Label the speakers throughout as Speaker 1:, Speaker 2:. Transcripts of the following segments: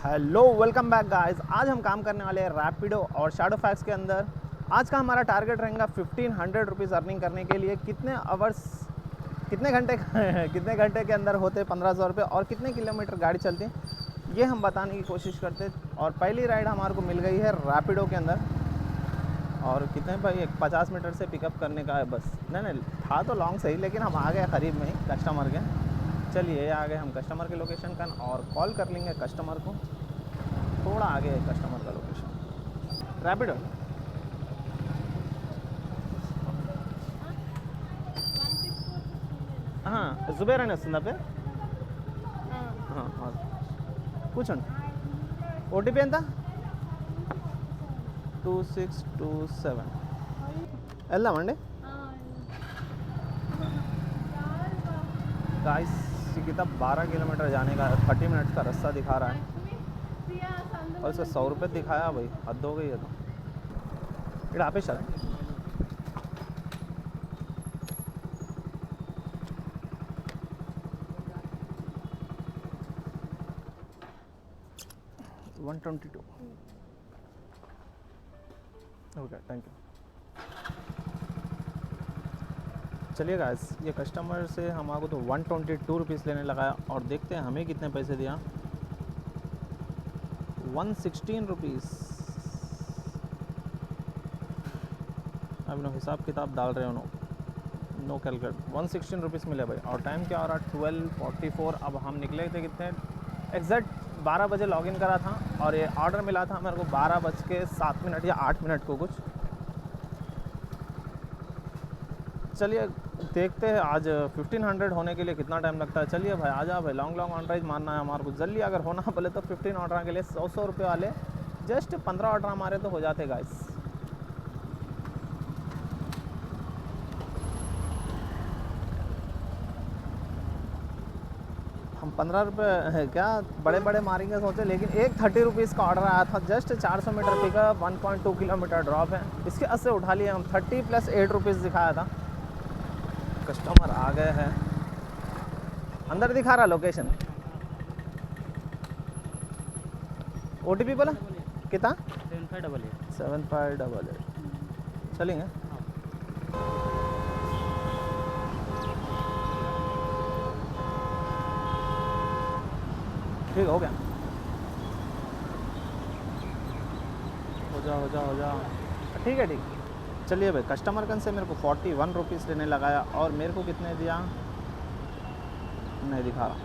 Speaker 1: Hello welcome back guys. आज हम काम करने वाले हैं रैपिडो और शैडोफैक्स के अंदर। आज का हमारा टारगेट रहेगा 1500 रुपीज़ अर्निंग करने के लिए। कितने आवर्स कितने घंटे कितने घंटे के अंदर होते 1500 रुपये और कितने किलोमीटर गाड़ी चलती ये हम बताने की कोशिश करते। और पहली राइड हमारे को मिल गई है रैपिडो के अंदर। और कितने भाई एक 50 मीटर से पिकअप करने का है बस। नहीं था तो लॉन्ग सही, लेकिन हम आ गए करीब में ही कस्टमर के। चलिए आ गए हम कस्टमर के लोकेशन का और कॉल कर लेंगे कस्टमर को। थोड़ा आगे है कस्टमर का लोकेशन। रैपिडो जुबेर అని వస్తుందా పేరు? కూర్చోండి. ఓటీపీ ఎంత? 2627. వెళ్దామండి. गाइस कितना 12 किलोमीटर जाने का 30 मिनट्स का रास्ता दिखा रहा है और इसे 100 रुपये दिखाया भाई, हद हो गई है। तो इधर आप सर $122। Okay thank you. चलिए गाइस, ये कस्टमर से हमारे तो 122 रुपीज़ लेने लगाया और देखते हैं हमें कितने पैसे दिया। 116 रुपीज़। अब नो हिसाब किताब डाल रहे हो, नो कैलकुलेट। 116 रुपीज़ मिले भाई। और टाइम क्या हो रहा है? 12:44। अब हम निकले थे कितने एग्जैक्ट 12 बजे लॉगिन करा था और ये ऑर्डर मिला था मेरे को 12:07 या 8 मिनट को कुछ। चलिए देखते हैं आज 1500 होने के लिए कितना टाइम लगता है। चलिए भाई आ जा भाई, लॉन्ग ऑन राइज मारना है हमारे को जल्दी। अगर होना बोले तो 15 ऑर्डर के लिए 100 रुपये वाले जस्ट 15 ऑर्डर हमारे तो हो जाते गाइस। हम 15 रुपये क्या बड़े बड़े मारेंगे सोचे, लेकिन एक 30 रुपीज़ का ऑर्डर आया था। Just 400 metre pickup, 1.2 kilometre drop है। इसके अस्से उठा लिए हम। 30 + 8 रुपीज़ दिखाया था। कस्टमर आ गए हैं, अंदर दिखा रहा लोकेशन। OTP बोला कितना? 7588। चलेंगे। ठीक हो गया। हो जा। ठीक है। चलिए भाई, कस्टमर कन से मेरे को 41 रुपीज़ लेने लगाया और मेरे को कितने दिया नहीं दिखा रहा।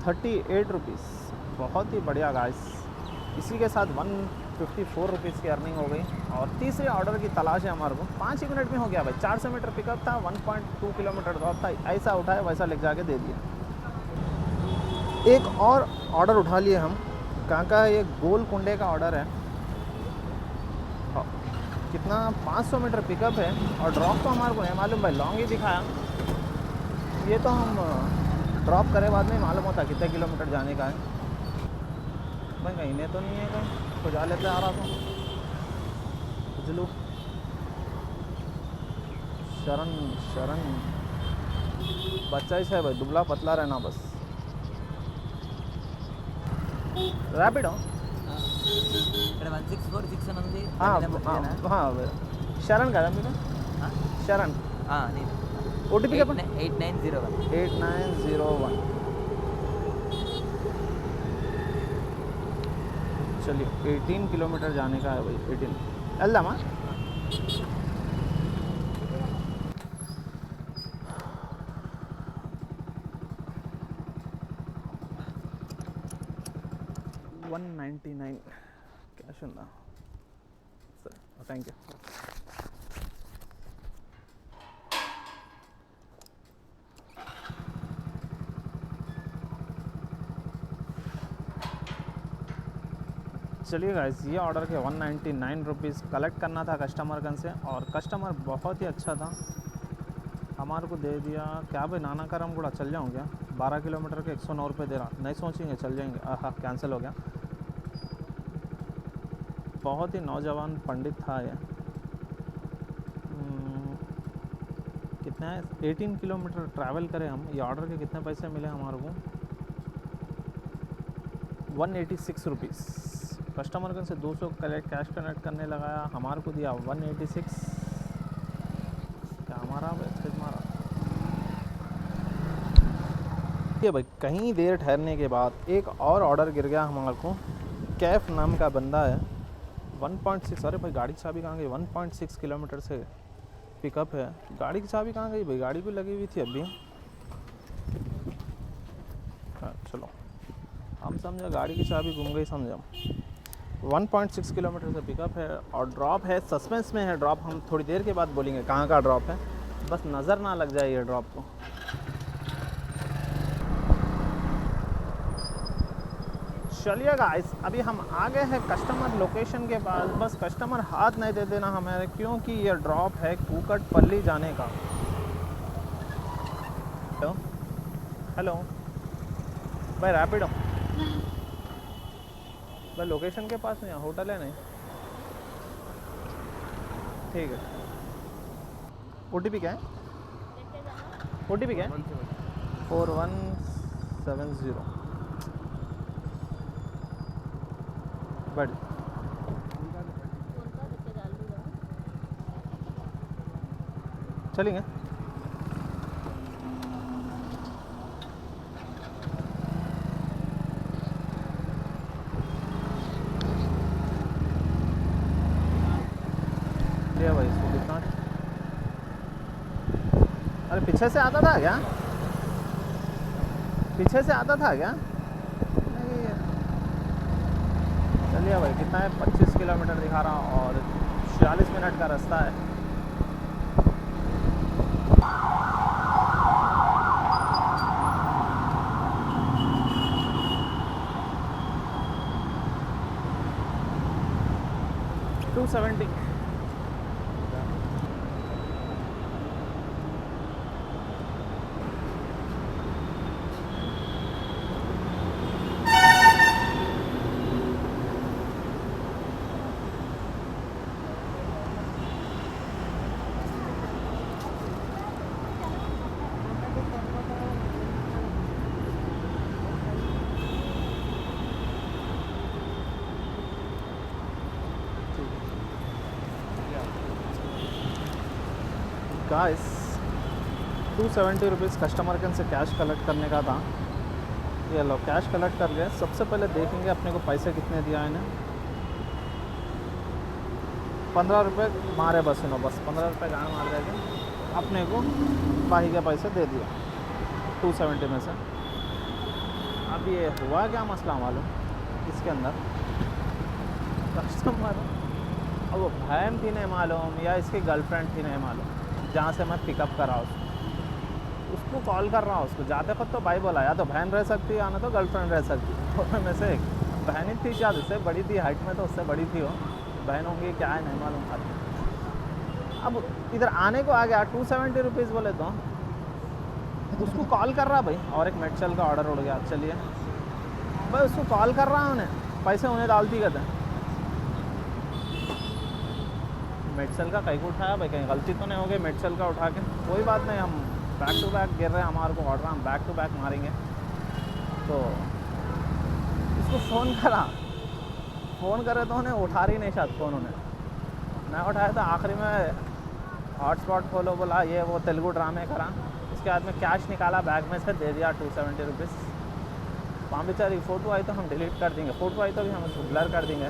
Speaker 1: 38 रुपीज़। बहुत ही बढ़िया गाइस। इसी के साथ 154 रुपीज़ की अर्निंग हो गई। और तीसरे ऑर्डर की तलाश है हमारे को। 5 ही मिनट में हो गया भाई। 400 मीटर पिकअप था, 1.2 किलोमीटर ड्रॉप था। ऐसा उठाया वैसा ले जाके दे दिया। एक और ऑर्डर उठा लिए हम। कहाँ का है? ये गोलकुंडे का ऑर्डर है। कितना 500 मीटर पिकअप है और ड्रॉप तो हमारे को नहीं मालूम भाई, लॉन्ग ही दिखाया। ये तो हम ड्रॉप करे बाद में मालूम होता कितने किलोमीटर जाने का है भाई। कहीं में तो नहीं है, कहीं खुजा लेते आ रहा था। चलो शरण बच्चा ही है भाई, दुबला पतला रहना बस। रैपिडो
Speaker 2: 1646 అని ఉంది.
Speaker 1: శరణ్ కదా మీరు? శరణ్. ఓటీపీ చెప్పండి. 8901. चलिए 18 किलोमीटर जाने का है भाई। 18 వెళ్దామా? $199 క్యాష్ ఉందా? సరే థ్యాంక్ యూ। चलिए गाइस, ये ऑर्डर के 199 रुपीज़ कलेक्ट करना था कस्टमर कन से। और कस्टमर बहुत ही अच्छा था, हमारे को दे दिया। क्या भाई नाना करम गुड़ा चल जाऊँ क्या? 12 किलोमीटर के 109 रुपये दे रहा। नहीं सोचेंगे चल जाएंगे। कैंसिल हो गया। बहुत ही नौजवान पंडित था ये। कितना है? 18 किलोमीटर ट्रैवल करें हम। ये ऑर्डर के कितने पैसे मिले हमारे को? 186 रुपीज़। कस्टमर से 200 कैश कनेक्ट करने लगाया, हमारे को दिया 186। क्या मारा भाई, तेज मारा ये भाई। कहीं देर ठहरने के बाद एक और ऑर्डर गिर गया हमारे को। कैफ नाम का बंदा है, 1.6। अरे भाई गाड़ी की चाबी कहाँ गई? 1.6 किलोमीटर से पिकअप है। गाड़ी की चाबी कहाँ गई भाई? गाड़ी भी लगी हुई थी अभी। हाँ चलो, हम समझा गाड़ी की चाबी गुम गई समझा। 1.6 किलोमीटर से पिकअप है और ड्रॉप है, सस्पेंस में है ड्रॉप। हम थोड़ी देर के बाद बोलेंगे कहाँ का ड्रॉप है, बस नज़र ना लग जाए ये ड्रॉप को। चलिए गाइस, अभी हम आ गए हैं कस्टमर लोकेशन के पास। बस कस्टमर हाथ नहीं दे देना हमारे, क्योंकि ये ड्रॉप है कूकटपल्ली जाने का। हेलो हेलो भाई, रैपिडो भाई लोकेशन के पास नहीं है, होटल है नहीं। ठीक है, OTP क्या है? OTP क्या है? 4170। बट चलेंगे। लिया भाई इसको कितना? अरे पीछे से आता था क्या? पीछे से आता था क्या? चलिए भाई, कितना है? 25 किलोमीटर दिखा रहा और 46 मिनट का रास्ता है। $270। गाइस 270 रुपीज़ कस्टमर के से कैश कलेक्ट करने का था। ये लो कैश कलेक्ट कर लिया। सबसे पहले देखेंगे अपने को पैसे कितने दिया इन्हें। 15 रुपये मारे बस इन्हों, बस 15 रुपये गाँव मार जाएगा। अपने को बाही के पैसे दे दिया 270 में से। अब ये हुआ क्या मसला मालूम इसके अंदर? कस्टमर अब वो बहन थी नहीं मालूम या इसकी गर्लफ्रेंड थी नहीं मालूम, जहाँ से मैं पिकअप करा उसको कॉल कर रहा हूँ। उसको जाते वक्त तो भाई बोला, या तो बहन रह सकती है या ना तो गर्लफ्रेंड रह सकती है। दोनों में से एक बहन ही थी शायद, उससे बड़ी थी हाइट में, तो उससे बड़ी थी वो। बहन होंगी क्या है नहीं मालूम। अब इधर आने को आ गया 270 रुपीज़ बोले तो उसको कॉल कर रहा भाई। और एक मेटचल का ऑर्डर उड़ गया। चलिए भाई, उसको कॉल कर रहा है उन्हें, पैसे उन्हें डालती कहते हैं। मेटसेल का कहीं को उठाया भाई, कहीं गलती तो नहीं हो गई मेटसेल का उठा के? कोई बात नहीं, हम बैक टू बैक गिर रहे हैं हमारे को ऑर्डर, हम बैक टू बैक मारेंगे। तो इसको फ़ोन करा, फ़ोन करे तो उन्हें उठा रही नहीं शायद फ़ोन। उन्हें मैं उठाया था, आखिरी में हॉटस्पॉट खोलो बोला, ये वो तेलुगु ड्रामे करा। उसके बाद में कैश निकाला बैग में से, दे दिया 270 रुपीज़। वहाँ बेचारी फ़ोटो आई तो हम डिलीट कर देंगे, फ़ोटो आई तो भी हम उसको ब्लर कर देंगे,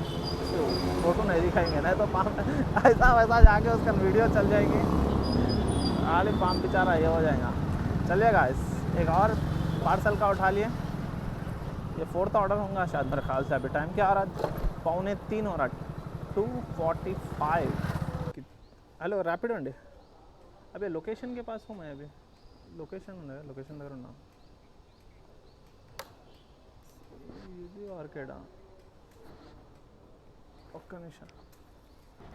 Speaker 1: फ़ोटो नहीं दिखाएंगे, नहीं तो पाम ऐसा वैसा जाके उसका वीडियो चल जाएगी। खाली पाम बेचारा ये हो जाएगा। चलिएगा एक और पार्सल का उठा लिए। ये 4th ऑर्डर होगा शायद मेरे ख्याल से। अभी टाइम क्या आ रहा है? 2:45 हो रहा, 2:45। हेलो रैपिड अंडी, अभी लोकेशन के पास हूँ मैं। अभी लोकेशन దగ్గర ఉన్నా। ఇది ఆర్కేడా ఒక్క నిమిషం।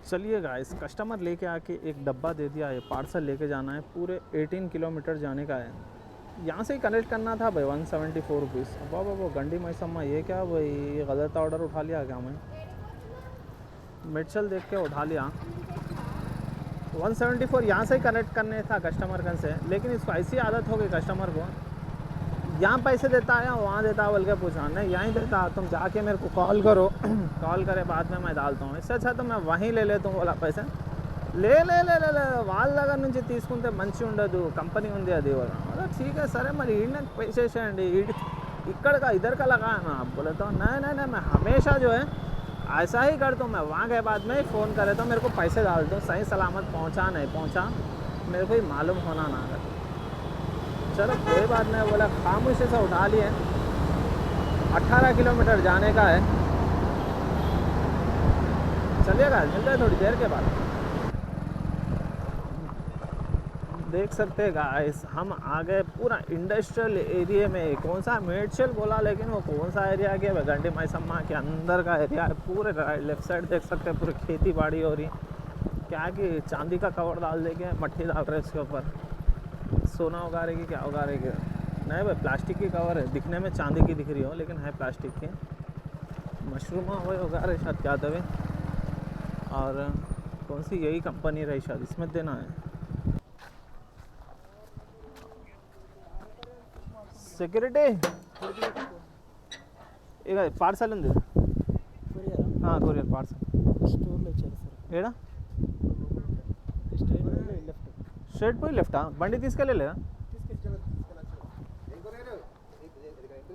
Speaker 1: चलिए गाइस, कस्टमर लेके आके एक डब्बा दे दिया है। पार्सल लेके जाना है, पूरे 18 किलोमीटर जाने का है। यहाँ से ही कनेक्ट करना था भाई। 174 रुपीज़। अब वो गंडी मैसम्मा, ये क्या भाई, ये गलत ऑर्डर उठा लिया क्या मैं? मेटचल देख के उठा लिया। 174 यहाँ से ही कनेक्ट करने था कस्टमर से, लेकिन इसको ऐसी आदत हो गई कस्टमर को, यहाँ पैसे देता है या वहाँ देता है बोल के पूछा, नहीं यहीं देता, तुम जाके मेरे को कॉल करो, कॉल करे बाद में मैं डालता हूँ, इससे अच्छा तो मैं वहीं ले लेता हूँ बोला पैसे, ले ले ले ले ले వాళ్ళ దగ్గర నుంచి తీసుకుంటే మంచి ఉండదు, कंपनी ఉంది అది बोला। बोला ठीक है सर మరి ఈయన पैसे చేయండి, इकड़ का इधर का लगा ना। आप बोले तो नहीं नहीं नहीं मैं हमेशा जो है ऐसा ही करता हूँ, मैं वहाँ गए बाद में फ़ोन करे तो मेरे को पैसे डाल दो, सही सलामत पहुँचा नहीं पहुँचा मेरे को ही मालूम होना ना अगर। चलो कोई बात नहीं बोला, खामोशी से उठा लिए। 18 किलोमीटर जाने का है, चलिएगा मिलते हैं थोड़ी देर के बाद। देख सकते हैं गाइस हम आ गए पूरा इंडस्ट्रियल एरिया में। कौन सा मेडशल बोला लेकिन वो कौन सा एरिया के गंडी मैसम्मा के अंदर का एरिया है। पूरे लेफ्ट साइड देख सकते हैं पूरी खेती बाड़ी हो रही, क्या कि चांदी का कवर डाल देके मट्टी डाल रहे इसके ऊपर, सोना उगा रहे कि क्या उगा रहे कि नहीं भाई, प्लास्टिक की कवर है, दिखने में चांदी की दिख रही हो लेकिन है प्लास्टिक की। मशरूम हुए उगा रहे शायद क्या तभी, और कौन सी यही कंपनी रही शायद इसमें देना है। సెక్యూరిటీ ఇక పార్సల్ ఉంది, కొరియర్ పార్సల్
Speaker 2: స్టోర్లో ఇచ్చారు సార్.
Speaker 1: ఏడా
Speaker 2: లెఫ్ట్
Speaker 1: స్ట్రైట్ పోయి లెఫ్టా, బండి తీసుకెళ్ళలేదా?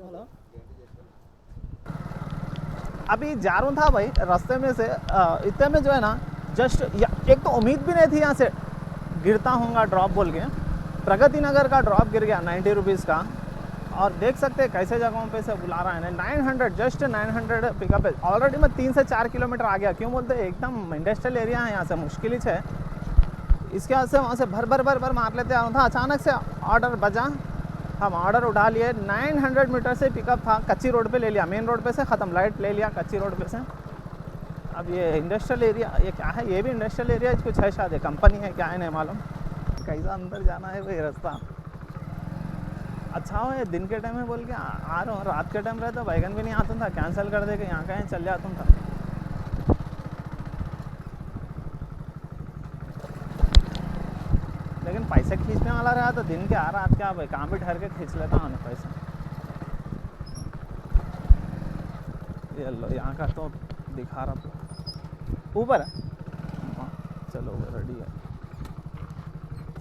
Speaker 2: హలో
Speaker 1: अभी जा रहा था भाई रास्ते में से, इतने में जो है ना जस्ट एक तो उम्मीद भी नहीं थी यहाँ से गिरता हूँगा ड्रॉप बोल के, प्रगति नगर का ड्रॉप गिर गया 90 रुपीज़ का। और देख सकते हैं कैसे जगहों पे से बुला रहा है 900, जस्ट 900 पिकअप है। ऑलरेडी मैं 3 से 4 किलोमीटर आ गया, क्यों बोलते हैं एकदम इंडस्ट्रियल एरिया है, यहाँ से मुश्किल ही है। इसके बाद से वहाँ से भर भर भर भर मार लेते आ रहा था, अचानक से ऑर्डर बजा, हम ऑर्डर उठा लिए। 900 मीटर से पिकअप था, कच्ची रोड पे ले लिया, मेन रोड पे से ख़त्म, लाइट ले लिया कच्ची रोड पे से। अब ये इंडस्ट्रियल एरिया ये क्या है, ये भी इंडस्ट्रियल एरिया कुछ है शायद, कंपनी है क्या है नहीं मालूम। कैसा अंदर जाना है भाई रास्ता, अच्छा हो ये दिन के टाइम में बोल के आ रहा हूँ, रात के टाइम रहे तो बैगन भी नहीं आता था, कैंसिल कर दे के यहाँ कहीं चल जाता था। लेकिन पैसे खींचने वाला रहा तो दिन के आ रात क्या भाई, काम भी ठहर के खींच लेता हूँ ना पैसा। ये लो यहाँ का तो दिखा रहा था ऊपर है, हाँ चलो रेडी है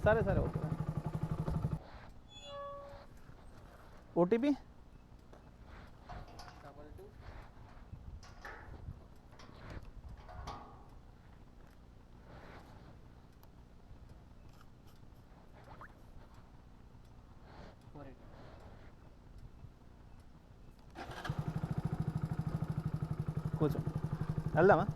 Speaker 1: सारे सारे ऊपर है। OTP కూర్చో వెళ్దామా?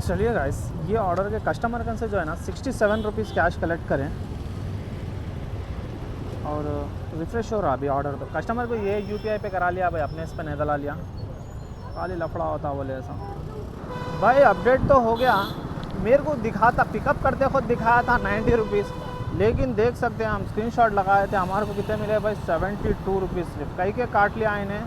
Speaker 1: चलिए गाइस ये ऑर्डर के कस्टमर कन से जो है ना 67 रुपीज़ कैश कलेक्ट करें और रिफ्रेश हो रहा अभी ऑर्डर। तो कस्टमर को ये UPI पे करा लिया भाई, अपने इस पे नहीं डला लिया, खाली लफड़ा होता बोले ऐसा। भाई अपडेट तो हो गया, मेरे को दिखाता पिकअप करते खुद दिखाया था 90 रुपीज़, लेकिन देख सकते हैं हम स्क्रीनशॉट लगाए थे, हमारे को कितने मिले भाई 72 रुपीज़ सिर्फ। कई के काट लिया इन्हें,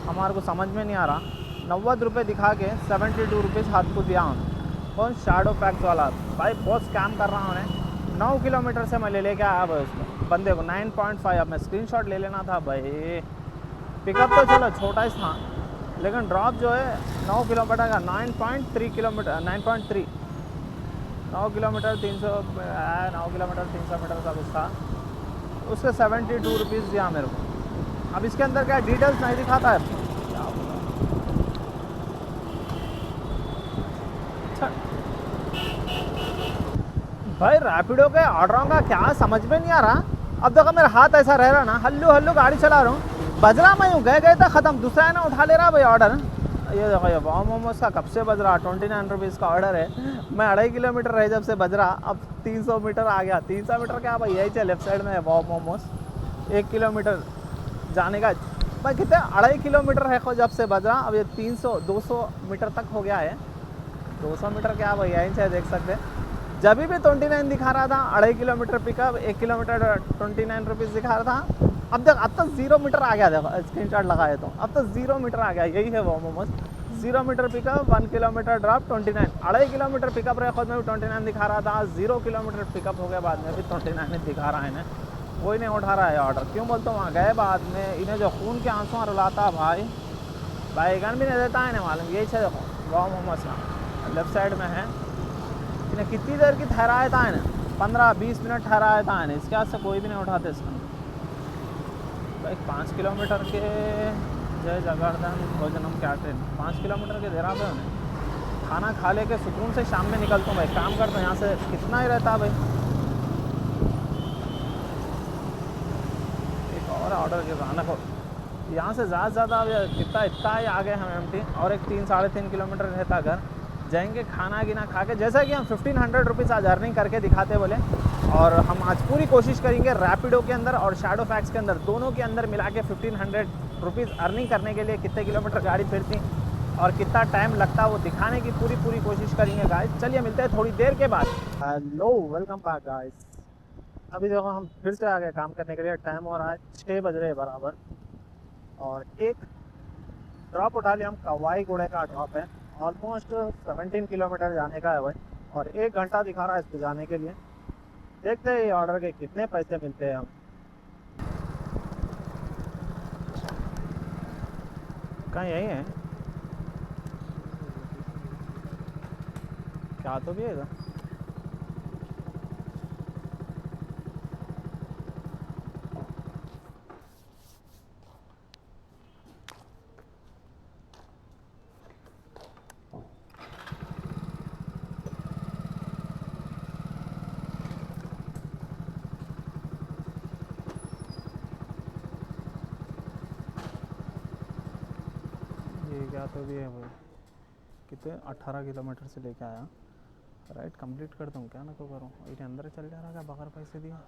Speaker 1: हमारे को समझ में नहीं आ रहा। 90 रुपये दिखा के 72 रुपीज़ हाथ को दिया उन्हें। कौन शैडो पैक्स वाला भाई, बहुत स्कैम कर रहा उन्हें। 9 किलोमीटर से मैं ले लेके आया भाई उसको बंदे को 9.5। अब मैं स्क्रीनशॉट ले लेना था भाई, पिकअप तो चलो छोटा ही था लेकिन ड्रॉप जो है 9 किलोमीटर का 9.3 किलोमीटर 9.3 9 किलोमीटर 300 9 किलोमीटर 300 मीटर का कुछ था, उसके 72 रुपीज़ दिया मेरे को। अब इसके अंदर क्या डिटेल्स नहीं दिखाता है। भाई रैपिडो के ऑर्डरों का क्या समझ में नहीं आ रहा। अब देखो मेरा हाथ ऐसा रह रहा ना, हल्लू हल्लू गाड़ी चला रहा हूँ, बज रहा मैं यूँ गए तो ख़त्म, दूसरा है ना उठा ले रहा भाई ऑर्डर। ये देखो ये वाव मोमोज का कब से बज रहा, 29 रुपीज़ का ऑर्डर है, मैं 2.5 किलोमीटर रहे जब से बज रहा, अब 300 मीटर आ गया। 300 मीटर क्या भाई, यही चल लेफ्ट साइड में है वाव मोमोज। 1 किलोमीटर जाने का भाई कितने 2.5 किलोमीटर है खो जब से बजा, अब ये 300-200 मीटर तक हो गया है। 200 मीटर क्या भैया, यहीं से देख सकते हैं। जब भी 29 दिखा रहा था, 2.5 किलोमीटर पिकअप, 1 किलोमीटर 29 रुपीज़ दिखा रहा था। अब तक 0 मीटर आ गया, देखो स्क्रीनशॉट लगाए तो अब तक 0 मीटर आ गया। यही है वो momos, 0 metre pickup, 1 kilometre drop 29, 2.5 kilometre pickup रहे खुद में भी 29 दिखा रहा था। 0 किलोमीटर पिकअप हो गया बाद में भी 29 दिखा रहा है इन्हें, कोई नहीं उठा रहा है ऑर्डर। क्यों बोलते वहाँ गए बाद में, इन्हें जो खून के आंसू रुलाता भाई, बैगन भी नहीं देता है ना मालूम। यही है देखो वाह मोमोज का लेफ्ट साइड में है। इन्हें कितनी देर की ठहराया था इन्हें, 15-20 मिनट ठहराया था इन्हें, इसके बाद से कोई भी नहीं उठाते इसका। भाई 5 किलोमीटर के जय जगर्दन भोजनम क्या ट्रेन, 5 किलोमीटर के देरा पे उन्हें खाना खा ले के सुकून से शाम में निकलता हूँ भाई, काम करता हूँ। यहाँ से कितना ही रहता भाई। एक और ऑर्डर के खाना को यहाँ से ज़्यादा से ज़्यादा कितना इतना ही आगे हम एमटी, और एक 3-3.5 किलोमीटर रहता घर जाएंगे खाना गिना खा के। जैसा कि हम 1500 रुपीज़ आज अर्निंग करके दिखाते बोले, और हम आज पूरी कोशिश करेंगे रैपिडो के अंदर और शैडोफैक्स के अंदर, दोनों के अंदर मिला के 1500 रुपीज़ अर्निंग करने के लिए कितने किलोमीटर गाड़ी फिरती और कितना टाइम लगता वो दिखाने की पूरी कोशिश करेंगे गाइस। चलिए मिलते हैं थोड़ी देर के बाद। Hello welcome back guys. अभी देखो हम फिर से आ गए काम करने के लिए। टाइम हो रहा है 6 बज रहे बराबर, और एक ड्रॉप उठा लिया हम। कवाई गुड़े का ड्रॉप है, ऑलमोस्ट 17 किलोमीटर जाने का है भाई, और 1 घंटा दिखा रहा है इसको जाने के लिए। देखते हैं ये ऑर्डर के कितने पैसे मिलते हैं हम। कहाँ यही है क्या, तो भी है क्या, तो भी है भाई। कितने 18 किलोमीटर से लेके आया। राइट कंप्लीट कर दूँ क्या ना तो करूँ, ये अंदर चल जा रहा है बगैर पैसे दिया।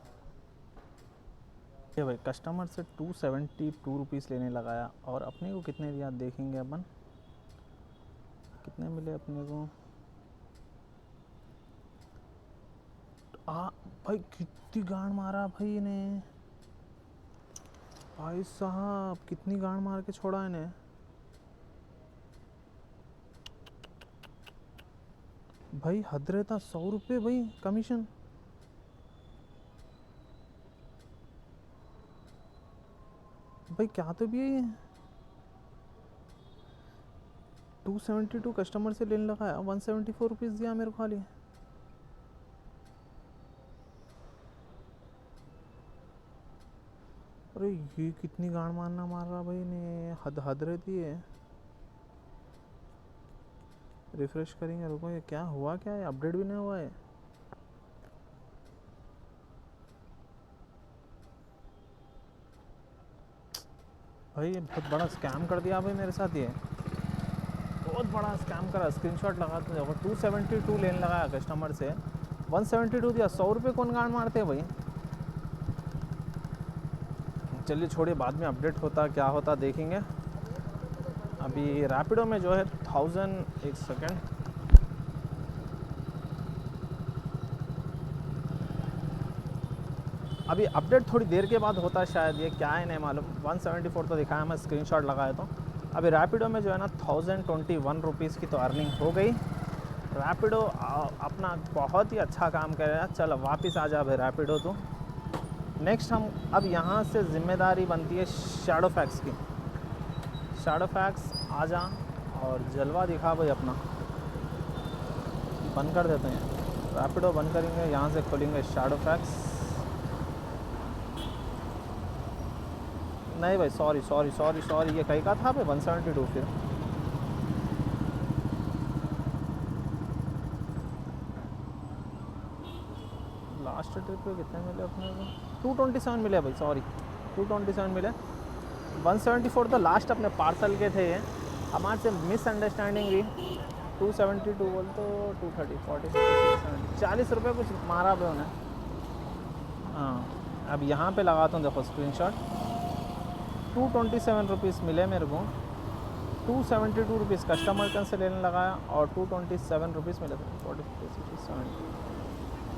Speaker 1: ये भाई कस्टमर से 272 रुपीज़ लेने लगाया, और अपने को कितने दिया देखेंगे अपन, कितने मिले अपने को। भाई कितनी गांड मारा भाई इन्हें, भाई साहब कितनी गांड मार के छोड़ा इन्हें। भाई हद रहता 100 रुपये भाई कमीशन। भाई क्या तो भी है ये, 272 कस्टमर से लेने लगाया, 174 रुपीज़ दिया मेरे को खाली। अरे ये कितनी गांड मारना मार रहा भाई ने, हद रहती है। रिफ्रेश करेंगे, रुको ये क्या हुआ, क्या है अपडेट भी नहीं हुआ है। भाई ये बहुत बड़ा स्कैम कर दिया भाई मेरे साथ, ये बहुत बड़ा स्कैम करा। स्क्रीनशॉट लगाते देखो, 272 लेने लगाया कस्टमर से, 172 दिया। 100 रुपये कौन गांड मारते हैं भाई। चलिए छोड़िए, बाद में अपडेट होता क्या होता देखेंगे। अभी रैपिडो में जो है 1000, एक सेकेंड, अभी अपडेट थोड़ी देर के बाद होता है शायद, ये क्या है नहीं मालूम। 174 तो दिखाया, मैं स्क्रीनशॉट लगाया तो। अभी रैपिडो में जो है ना 1021 रुपीज़ की तो अर्निंग हो गई। रैपिडो अपना बहुत ही अच्छा काम कर रहा है। चलो वापस आ जा भाई रैपिडो तो। नेक्स्ट हम अब यहाँ से जिम्मेदारी बनती है शैडोफैक्स की। शैडोफैक्स आ जा और जलवा दिखा भाई अपना। बंद कर देते हैं रैपिडो, बंद करेंगे, यहाँ से खोलेंगे शैडोफैक्स। नहीं भाई सॉरी, ये कहीं का था भाई 172 फिर। लास्ट ट्रिप पे कितने मिले अपने को, 227 मिले भाई, सॉरी 227 मिले। 174 तो लास्ट अपने पार्सल के थे ये, हमारे से मिसअंडरस्टैंडिंग हुई। 272 बोल तो 230, 40, 50, 40 रुपये कुछ मारा भाई उन्हें। हाँ अब यहाँ पे लगाता हूँ देखो स्क्रीनशॉट। 227 रुपीज़ मिले मेरे को। 272 रुपीज़ कस्टमर के से लेने लगाया और 227 रुपीज़ मिले थे।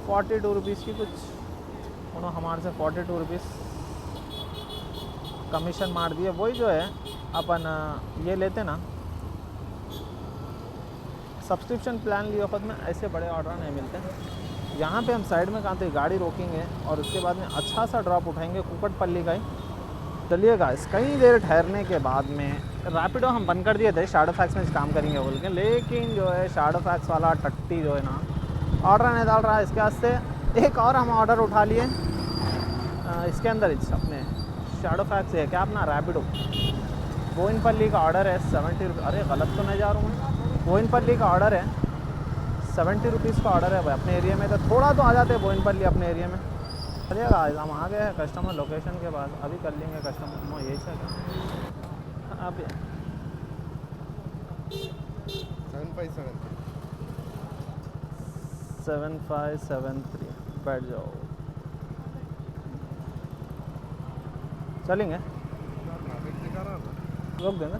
Speaker 1: 42 रुपीज़ की कुछ उन्होंने हमारे से 42 रुपीज़ कमीशन मार दिए। वही जो है अपन ये लेते ना सब्सक्रिप्शन प्लान लिए वक्त में ऐसे बड़े ऑर्डर नहीं मिलते। यहाँ पे हम साइड में कहाँ थे गाड़ी रोकेंगे और उसके बाद में अच्छा सा ड्रॉप उठाएंगे कुकटपल्ली का ही। चलिए गाइस, कई देर ठहरने के बाद में रैपिडो हम बंद कर दिए थे शैडोफैक्स में काम करेंगे बोल के, लेकिन जो है शैडोफैक्स वाला टट्टी जो है ना ऑर्डर नहीं डाल रहा है। इसके वास्ते एक और हम ऑर्डर उठा लिए इसके अंदर अपने शैडोफैक्स है क्या अपना रैपिडो बोइनपल्ली का ऑर्डर है 70 रुपये। अरे गलत तो नहीं जा रहा हूँ मैं, बोइनपल्ली का ऑर्डर है 70 रुपीज़ का ऑर्डर है भाई। अपने एरिया में तो थोड़ा तो आ जाते हैं बोइनपल्ली अपने एरिया में। चलिएगा हम आ गए हैं कस्टमर लोकेशन के बाद, अभी कर लेंगे कस्टमर यही से अब 7573 बैठ जाओ। चलेंगे रोक देंगे।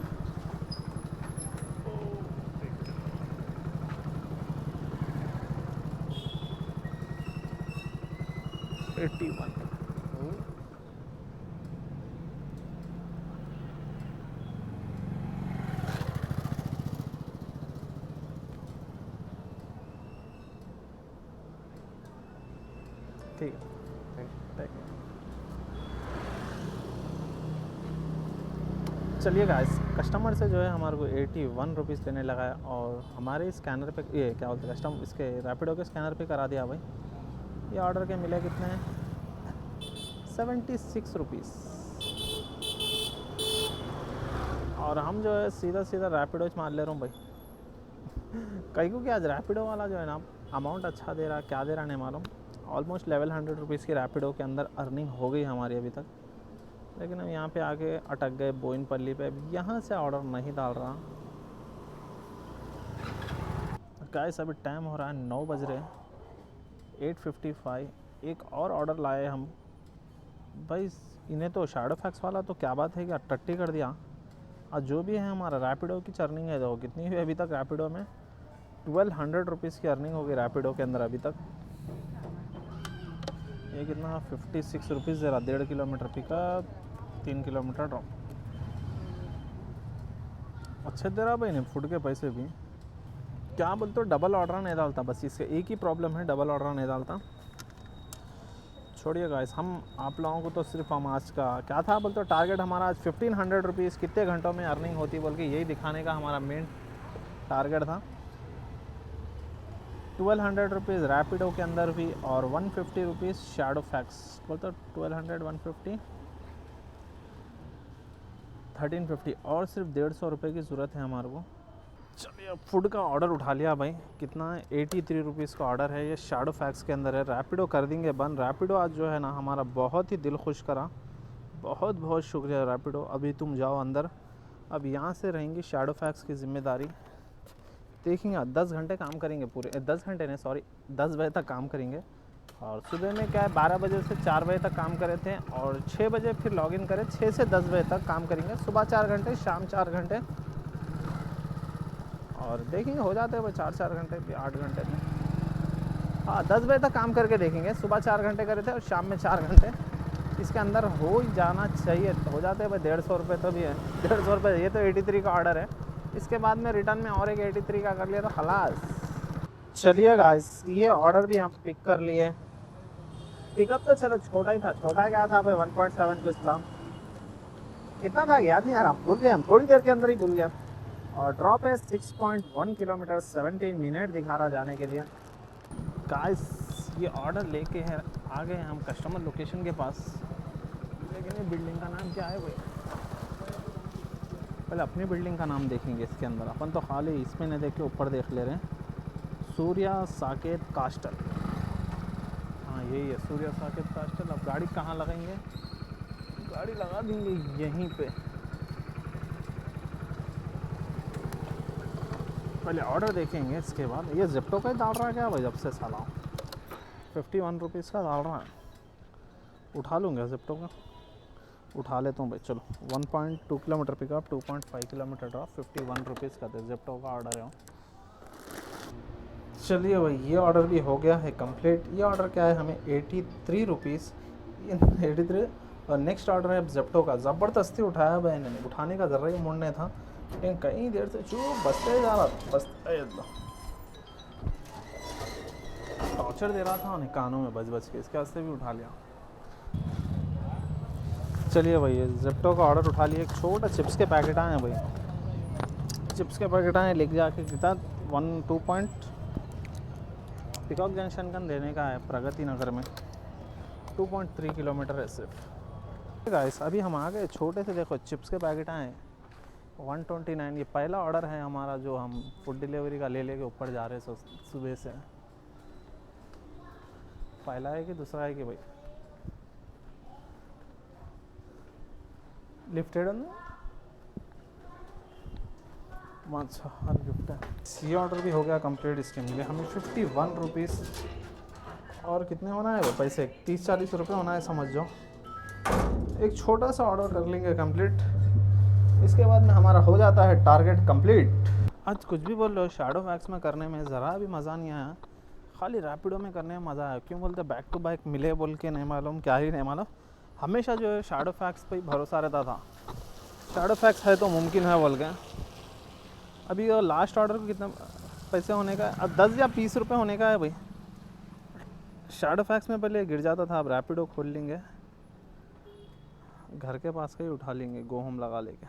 Speaker 1: ठीक है, थैंक यू। चलिए गाइस, कस्टमर से जो है हमारे को 81 रुपीज़ देने लगा है और हमारे स्कैनर पे ये क्या बोलते हैं कस्टमर इसके रैपिडो के स्कैनर पे करा दिया भाई। ये ऑर्डर के मिले कितने हैं 76 रुपीज़। और हम जो है सीधा सीधा रैपिडो मार ले रहा हूँ भाई। कहीं को कि आज रैपिडो वाला जो है ना अमाउंट अच्छा दे रहा, क्या दे रहा नहीं मालूम। ऑलमोस्ट 1100 रुपीज़ की रैपिडो के अंदर अर्निंग हो गई हमारी अभी तक, लेकिन हम यहाँ पे आके अटक गए बोइनपल्ली पे। यहाँ से ऑर्डर नहीं डाल रहा। गाइस अभी टाइम हो रहा है 9 बज रहे, 8:55। एक और ऑर्डर लाए हम भाई। इन्हें तो शैडोफैक्स वाला तो क्या बात है कि टट्टी कर दिया। और जो भी है हमारा रैपिडो की अर्निंग है, देखो कितनी हुई अभी तक रैपिडो में 1200 रुपीज़ की अर्निंग हो गई रैपिडो के अंदर अभी तक। ये कितना 56 रुपीज़ दे रहा, 1.5 किलोमीटर पिकअप 3 किलोमीटर ड्रॉप। अच्छे दे रहा भाई नहीं फूड के पैसे भी। क्या बोलते हो डबल ऑर्डर नहीं डालता, बस इससे एक ही प्रॉब्लम है, डबल ऑर्डर नहीं डालता। छोड़िए गाइस, हम आप लोगों को तो सिर्फ हम आज का क्या था बोलते हो टारगेट हमारा आज 1500 रुपीज़ कितने घंटों में अर्निंग होती बोल के यही दिखाने का हमारा मेन टारगेट था। 1200 रुपीज़ रैपिडो के अंदर भी और 150 रुपीज़ शैडोफैक्स बोलते 1200 150 1350 और सिर्फ 150 रुपये की ज़रूरत है हमारे को। चलिए अब फूड का ऑर्डर उठा लिया भाई। कितना है 83 रुपीज़ का ऑर्डर है। ये शैडोफैक्स के अंदर है। रैपिडो कर देंगे बंद। रैपिडो आज जो है ना हमारा बहुत ही दिल खुश करा। बहुत बहुत शुक्रिया रैपिडो। अभी तुम जाओ अंदर, अब यहाँ से रहेंगी शैडोफैक्स की ज़िम्मेदारी। देखेंगे 10 घंटे काम करेंगे पूरे 10 घंटे नहीं सॉरी 10 बजे तक काम करेंगे। और सुबह में क्या है 12 बजे से 4 बजे तक काम करे थे और 6 बजे फिर लॉगिन करें। 6 से 10 बजे तक काम करेंगे। सुबह 4 घंटे, शाम 4 घंटे और देखेंगे हो जाते हैं वो 4 घंटे भी 8 घंटे में। हाँ 10 बजे तक काम करके देखेंगे। सुबह 4 घंटे करे थे और शाम में 4 घंटे इसके अंदर हो ही जाना चाहिए। हो जाते हैं भाई 150 रुपये तो भी है 150 रुपये। ये तो 83 का ऑर्डर है। इसके बाद में रिटर्न में और एक 83 का कर लिया तो खलास। चलिए गाइस, ये ऑर्डर भी हम पिक कर लिए। पिकअप तो चलो छोटा ही था। छोटा क्या था भाई 1.7 कुछ था। कितना था याद नहीं आ रहा, भूल गए हम, थोड़ी देर के अंदर ही भूल गया। और ड्रॉप है 6.1 किलोमीटर 17 मिनट दिखा रहा जाने के लिए। गाइस ये ऑर्डर लेके है आ गए हम कस्टमर लोकेशन के पास। लेकिन ये बिल्डिंग का नाम क्या है भाई, पहले अपनी बिल्डिंग का नाम देखेंगे इसके अंदर। अपन तो खाली इसमें नहीं देख के ऊपर देख ले रहे हैं। सूर्या साकेत कास्टल, हाँ यही है सूर्या साकेत कास्टल। अब गाड़ी कहाँ लगाएंगे, गाड़ी लगा देंगे यहीं पे। पहले ऑर्डर देखेंगे इसके बाद। ये जिप्टो का ही डाल रहा है क्या भाई जब से साला 51 रुपीज़ का डाल रहा है। उठा लूँगा जिप्टो का। उठा लेता हूँ भाई। चलो 1.2 kilometre pickup, 2.5 kilometre drop, 51 rupees का था। जेप्टो का ऑर्डर है। चलिए भाई, ये ऑर्डर भी हो गया है कंप्लीट। ये ऑर्डर क्या है, हमें 83 रुपीज़ 83। और नेक्स्ट ऑर्डर है जेप्टो का। ज़बरदस्ती उठाया भाई इन्होंने, उठाने का ज़रा ही मुड़ने था, लेकिन कई देर से चुप बसते जा रहा था, बसते टॉर्चर दे रहा था उन्हें कानों में बज बज के, इसके वास्ते भी उठा लिया। चलिए भाई, जेप्टो का ऑर्डर उठा लिया। एक छोटा चिप्स के पैकेट आए हैं भाई, चिप्स के पैकेट आए, लेके जाके कितना 1-2 पॉइंट पिकॉक जंक्शन का देने का है प्रगति नगर में। 2.3 किलोमीटर है सिर्फ। गाइस अभी हम आ गए, छोटे से देखो चिप्स के पैकेट आए 129। ये पहला ऑर्डर है हमारा जो हम फूड डिलीवरी का ले लेके ऊपर जा रहे हैं सुबह से। पहला है कि दूसरा है कि भाई लिफ्टेड अच्छा हर गिफ्ट है। ये ऑर्डर भी हो गया कंप्लीट। इसके मिले हमें 51 रुपीज़। और कितने होना है वो पैसे, 30-40 रुपये होना है समझ जाओ। एक छोटा सा ऑर्डर कर लेंगे कंप्लीट, इसके बाद में हमारा हो जाता है टारगेट कंप्लीट। आज कुछ भी बोल रहे हो, शैडो फैक्स में करने में ज़रा भी मज़ा नहीं आया, खाली रैपिडो में करने में मज़ा आया। क्यों बोलते बैक टू बैक मिले बोल के नहीं मालूम, क्या ही नहीं मालूम। हमेशा जो है शैडो फैक्स पर ही भरोसा रहता था, शैडो फैक्स है तो मुमकिन है बोल के। अभी लास्ट ऑर्डर को कितना पैसे होने का है, अब 10 या 20 रुपये होने का है भाई। शैडो फैक्स में पहले गिर जाता था, अब रैपिडो खोल लेंगे, घर के पास का ही उठा लेंगे, गो होम लगा लेंगे।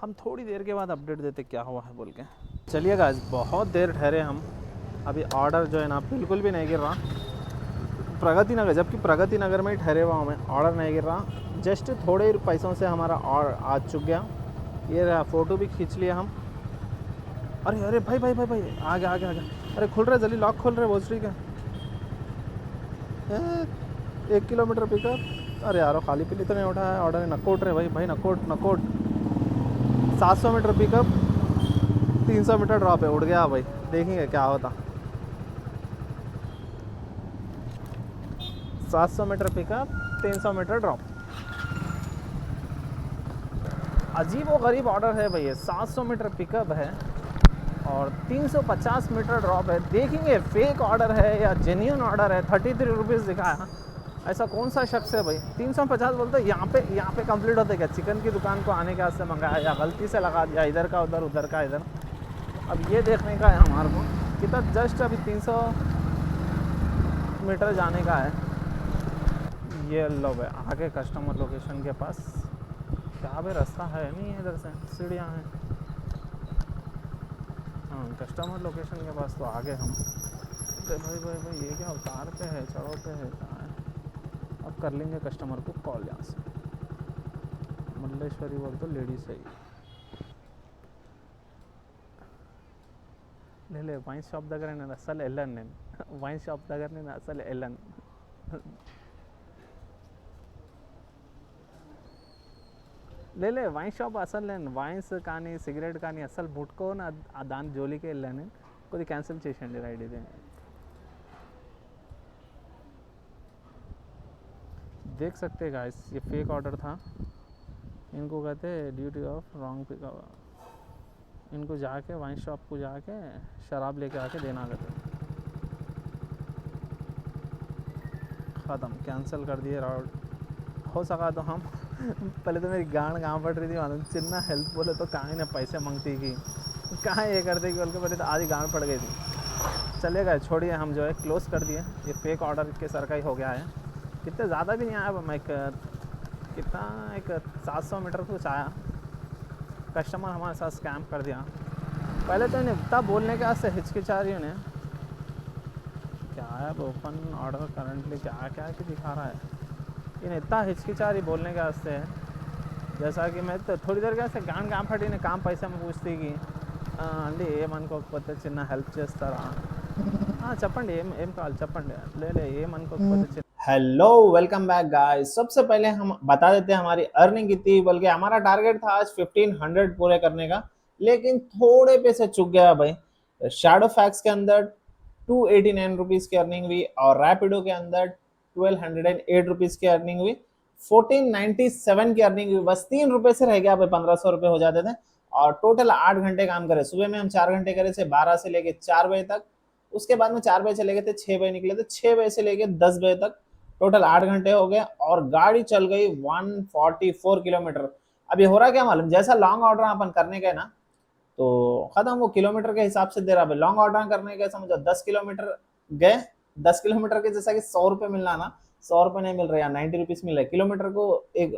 Speaker 1: हम थोड़ी देर के बाद अपडेट देते क्या हुआ है बोल के। चलिए गाइस, बहुत देर ठहरे हम, अभी ऑर्डर जो है ना बिल्कुल भी नहीं गिर रहा प्रगति नगर, जबकि प्रगति नगर में ही ठहरे हुआ हमें ऑर्डर नहीं गिर रहा। जस्ट थोड़े पैसों से हमारा ऑर्डर आ चुक गया। ये रहा, फ़ोटो भी खींच लिया हम। अरे अरे भाई भाई भाई भाई आगे आगे आगे, अरे खुल रहे जल्दी, लॉक खोल रहे भोसड़ी का। 1 किलोमीटर पिकअप। अरे यारो खाली पीली तो नहीं उठाया ऑर्डर, नकोट रहे भाई भाई, नकोट नकोट। 700 मीटर पिकअप, 300 मीटर ड्रॉप है, उड़ गया भाई, देखेंगे क्या होता। 700 मीटर पिकअप, 300 मीटर ड्रॉप। अजीब व गरीब ऑर्डर है भैया। 700 मीटर पिकअप है और 350 मीटर ड्रॉप है। देखेंगे फेक ऑर्डर है या जेन्युइन ऑर्डर है। 33 रुपीज़ दिखाया, ऐसा कौन सा शख्स है भाई। 350 बोलते यहाँ पे कंप्लीट होते क्या। चिकन की दुकान को आने के वास्ते मंगाया या गलती से लगा दिया, इधर का उधर, उधर का इधर। अब ये देखने का है हमारे को कितना, जस्ट अभी 300 मीटर जाने का है। ये लो भाई आगे कस्टमर लोकेशन के पास, क्या भाई रास्ता है नहीं है, इधर से सीढ़ियाँ हैं। हाँ कस्टमर लोकेशन के पास तो आगे हम। अरे भाई भाई भाई ये क्या उतार पे है, चढ़ो पे है, कहाँ है। अब कर लेंगे कस्टमर को कॉल यहाँ से। मल्लेश्वरी बोल तो लेडीज है, ले वाइन शॉप दगर ने असल एलन ने वाइन शॉप दगर ने असल एलन ले వైన్ షాప్ అసలు నేను వైన్స్ కానీ సిగరెట్ కానీ అసలు ముట్టుకోని దాని జోలికి వెళ్ళాను. కొద్దిగా క్యాన్సిల్ చేసేయండి రైడ్ ఇది. देख सकते हैं गाइस ये फेक ऑर्डर था. इनको कहते ड्यूटी ऑफ रॉन्ग पिकअप. इनको जाके वाइन शॉप को जाके शराब लेके आके देना कहते. ख़त्म, कैंसिल कर दिए राउट. हो सका तो हम पहले तो मेरी गांड गाँव पड़ रही थी मालूम. चिन्ना हेल्प बोले तो कहाँ ना पैसे मांगती की, कहाँ ये कर देगी बोल के पहले तो आधी गांड पड़ गई थी. चलेगा छोड़िए, हम जो है क्लोज़ कर दिए. ये फेक ऑर्डर के सर का ही हो गया है. कितने ज़्यादा भी नहीं आया. मैं कितना एक 700 मीटर कुछ आया. कस्टमर हमारे साथ स्कैम कर दिया. पहले तो इन्हें इतना बोलने के वास्ते हिचकिचा रही उन्हें. क्या है ओपन ऑर्डर करंटली क्या क्या कि दिखा रहा है. इन्हें इतना हिचकिचा रही बोलने के वास्ते. जैसा कि मैं तो थोड़ी देर के गांड गाँव फटी ने काम पैसे में पूछती कि అండి ఏమనుకోకపోతే చిన్న హెల్ప్ చేస్తారా. చెప్పండి ఏం కావాలి చెప్పండి. ले ఏమనుకోకపోతే చిన్న. Hello welcome back guys. सबसे पहले हम बता देते हैं हमारी अर्निंग कितनी, बल्कि हमारा टारगेट था आज 1500 पूरे करने का, लेकिन थोड़े पैसे चुक गया भाई. शैडो फैक्स के अंदर 289 रुपीज़ की अर्निंग हुई और रैपिडो के अंदर 1208 रुपीज़ की अर्निंग हुई. 1497 की अर्निंग हुई, बस 3 रुपए से रह गया भाई, 1500 रुपए हो जाते थे। और टोटल 8 घंटे काम करे, सुबह में हम 4 घंटे करे थे 12 से लेके 4 बजे तक, उसके बाद में 4 बजे चले गए थे, 6 बजे निकले थे, 6 बजे से लेके 10 बजे तक टोटल 8 घंटे हो गए और गाड़ी चल गई 144 किलोमीटर। अभी हो रहा क्या मालूम, जैसा लॉन्ग ऑर्डर अपन करने गए ना तो खत्म, वो किलोमीटर के हिसाब से दे रहा है। लॉन्ग ऑर्डर करने के समझो 10 किलोमीटर गए, 10 किलोमीटर के जैसा कि 100 रुपये मिलना ना, 100 रुपये नहीं मिल रहा है, 90 रुपीज मिल रहा है किलोमीटर को। एक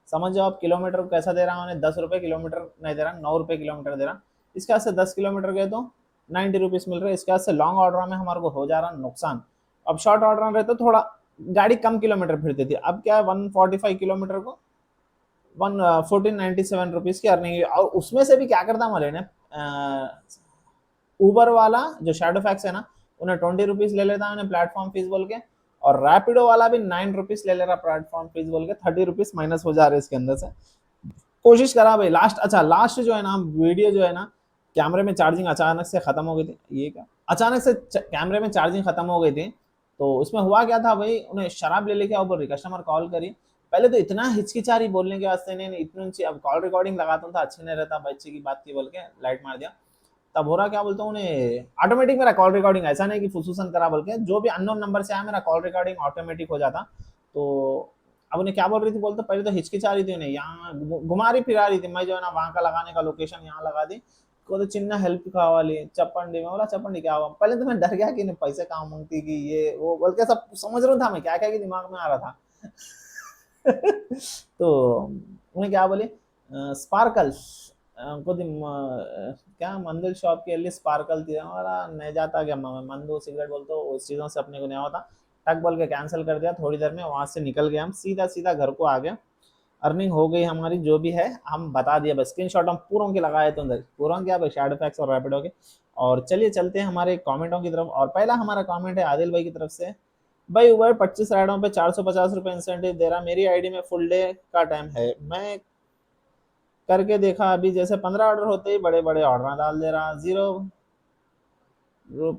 Speaker 1: समझ जाओ आप, किलोमीटर को कैसा दे रहा है उन्हें, 10 रुपये किलोमीटर नहीं दे रहा, 9 रुपये किलोमीटर दे रहा। इसके से 10 किलोमीटर गए तो 90 रुपीज मिल रहे हैं। इसके से लॉन्ग ऑर्डर में हमारे को हो जा रहा नुकसान। अब शॉर्ट ऑर्डर में रहते थोड़ा गाड़ी कम किलोमीटर फिरती थी, अब क्या है 145 किलोमीटर को 1497 रुपीज की अर्निंग है। और उसमें से भी क्या करता हमारे ने, उबर वाला जो शैडो फैक्स है ना, उन्हें 20 रुपीज ले लेता है उन्हें प्लेटफॉर्म फीस बोल के, और रैपिडो वाला भी 9 रुपीज ले ले रहा प्लेटफॉर्म फीस बोल के, 30 रुपीज माइनस हो जा रहे इसके अंदर से। कोशिश करा भाई लास्ट, अच्छा लास्ट जो है ना वीडियो जो है ना, कैमरे में चार्जिंग अचानक से खत्म हो गई थी, ये क्या अचानक से कैमरे में चार्जिंग खत्म हो गई थी। तो उसमें हुआ क्या था भाई, उन्हें शराब ले लेके आओ बोल रही, कस्टमर कॉल करी, पहले तो इतना हिचकिचा रही बोलने के वास्ते, नहीं इतनी ऊंची, अब कॉल रिकॉर्डिंग लगाता था अच्छी नहीं रहता, बच्चे की बात की बोल के लाइट मार दिया। तब हो रहा क्या बोलता हूँ उन्हें, ऑटोमेटिक मेरा कॉल रिकॉर्डिंग, ऐसा नहीं कि फुसूसन करा बोल के, जो भी अननोन नंबर से आया मेरा कॉल रिकॉर्डिंग ऑटोमेटिक हो जाता। तो अब उन्हें क्या बोल रही थी बोलते, पहले तो हिचकिचा रही थी, उन्हें यहाँ घुमा रही फिरा रही थी, मैं जो है ना वहां का लगाने का लोकेशन यहाँ लगा दी को, तो चिन्ना हेल्प कावाली चप्पंडी में बोला, चप्पंडी क्या हुआ, पहले तो मैं डर गया कि नहीं पैसे कहाँ मांगती कि ये वो बोल के, सब समझ रहा था मैं क्या क्या की दिमाग में आ रहा था। तो उन्हें क्या बोली, स्पार्कल्स को क्या मंदिर शॉप के लिए स्पार्कल थी, हमारा नहीं जाता क्या मंदू सिगरेट बोलते उस चीज़ों से अपने को नहीं होता, टक बोल के कैंसिल कर दिया। थोड़ी देर में वहां से निकल गए हम, सीधा सीधा घर को आ गए। अर्निंग हो गई हमारी जो भी है, हम बता दिया बस, स्क्रीनशॉट हम पूरों के लगाए तो अंदर पूरों क्या भाई, शैडो फैक्स और रैपिडो के। और चलिए चलते हैं हमारे कमेंटों की तरफ, और पहला हमारा कमेंट है आदिल भाई की तरफ से, भाई उबर 25 राइडों पे 450 रुपये इंसेंटिव दे रहा, मेरी आईडी में फुल डे का टाइम है, मैं करके देखा अभी, जैसे 15 ऑर्डर होते ही बड़े बड़े ऑर्डर डाल दे रहा,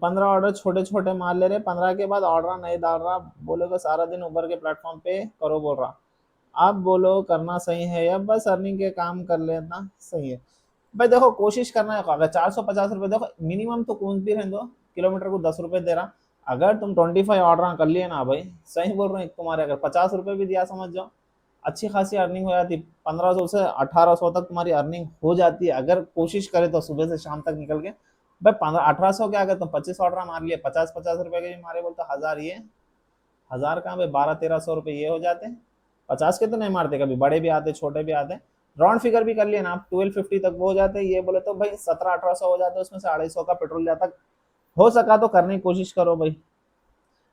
Speaker 1: 15 ऑर्डर छोटे छोटे मार ले रहे, 15 के बाद ऑर्डर नहीं डाल रहा, बोले को सारा दिन उबर के प्लेटफॉर्म पे करो बोल रहा। आप बोलो करना सही है या बस अर्निंग के काम कर लेना सही है। भाई देखो कोशिश करना है, अगर 450 रुपये देखो मिनिमम तो कौन भी रहने दो, किलोमीटर को 10 रुपये दे रहा, अगर तुम 25 ऑर्डर कर लिए ना भाई, सही बोल रहे हैं, तुम्हारे अगर 50 रुपये भी दिया समझ जाओ, अच्छी खासी अर्निंग हो जाती, 1500 से 1800 तक तुम्हारी अर्निंग हो जाती है, अगर कोशिश करे तो सुबह से शाम तक निकल के। भाई 1500-1800 क्या, अगर तुम 25 ऑर्डर मार लिए, 50-50 रुपये के भी मारे बोलते 1000, ये 1000 कहाँ भाई, 1200-1300 रुपये ये हो जाते हैं। 50 के तो नहीं मारते, कभी बड़े भी आते छोटे भी आते, राउंड फिगर भी कर लिए ना आप 1250 तक वो हो जाते हैं, ये बोले तो भाई 1700-1800 हो जाते हैं, उसमें से 250 का पेट्रोल जाता। हो सका तो करने की कोशिश करो भाई,